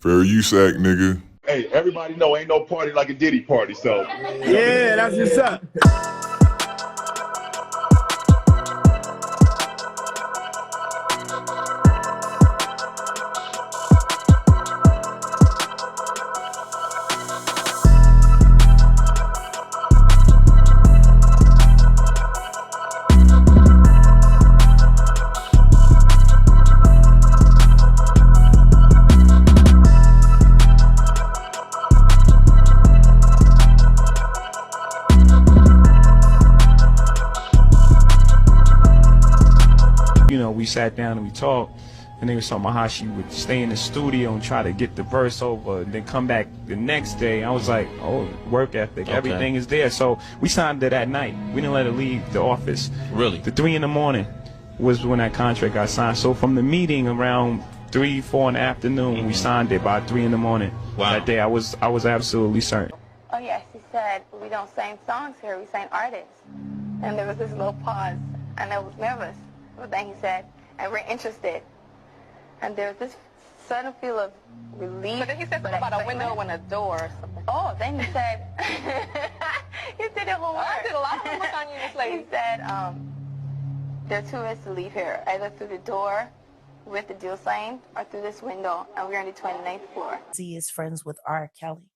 Fair use act, nigga. Hey, everybody know ain't no party like a Diddy party, so. Yeah, that's what's up. You know, we sat down and we talked, and they was talking about how she would stay in the studio and try to get the verse over, and then come back the next day. I was like, oh, work ethic, everything is there. So we signed it that night. We didn't let her leave the office. Really? The 3 in the morning was when that contract got signed. So from the meeting around 3, 4 in the afternoon, we signed it by 3 in the morning. Wow. That day, I was absolutely certain. Oh yeah, she said, we don't sing songs here, we sing artists. And there was this little pause, and I was nervous. But then he said, and we're interested. And there was this sudden feel of relief. But then he said something about a window and a door or something. Oh, then he said, he did it homework. I did a lot of homework on you, Miss Lady. He said, there are 2 ways to leave here, either through the door with the deal signed or through this window, and we're on the 29th floor. Jay-Z is friends with R. Kelly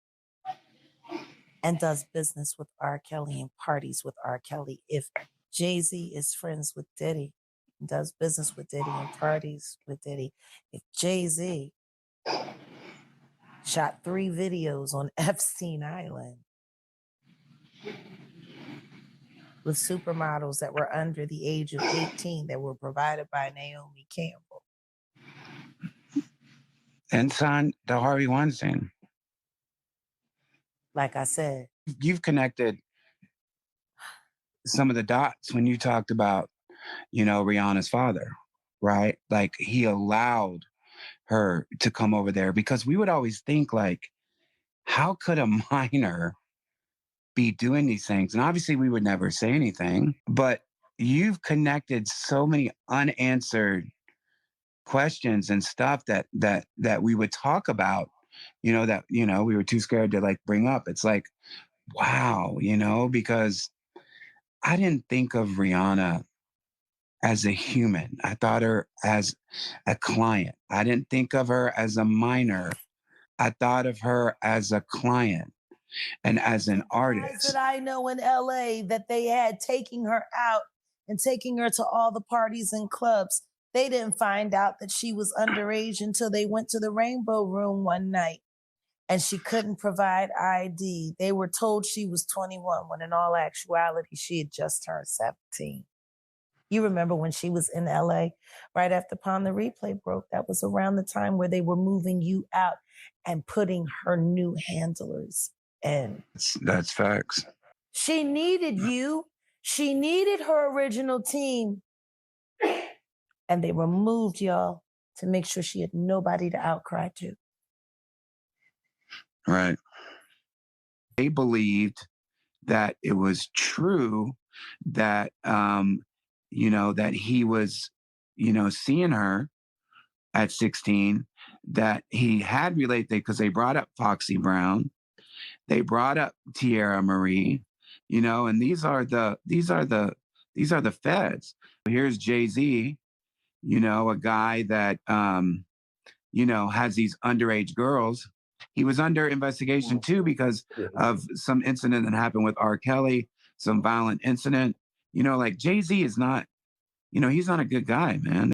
and does business with R. Kelly and parties with R. Kelly. If Jay-Z is friends with Diddy and does business with Diddy and parties with Diddy, if Jay-Z shot 3 videos on Epstein Island with supermodels that were under the age of 18 that were provided by Naomi Campbell. And signed the Harvey Weinstein. Like I said, You've connected some of the dots when you talked about, you know, Rihanna's father, right? Like he allowed her to come over there, because we would always think like, how could a minor be doing these things? And obviously we would never say anything, but you've connected so many unanswered questions and stuff that we would talk about, that we were too scared to like bring up. It's like, wow, because I didn't think of Rihanna as a human. I thought her as a client. I didn't think of her as a minor. I thought of her as a client and as an artist. That I know in LA that they had taking her out and taking her to all the parties and clubs. They didn't find out that she was underage until they went to the Rainbow Room one night and she couldn't provide ID. They were told she was 21 when in all actuality, she had just turned 17. You remember when she was in LA right after Upon the Replay broke? That was around the time where they were moving you out and putting her new handlers in. That's facts. She needed you. She needed her original team. And they removed y'all to make sure she had nobody to outcry to. Right. They believed that it was true that, that he was, seeing her at 16, that he had related, because they brought up Foxy Brown, they brought up Tierra Marie, and these are the feds. Here's Jay-Z, a guy that, has these underage girls. He was under investigation too because of some incident that happened with R. Kelly, some violent incident. Like Jay-Z is not, he's not a good guy, man.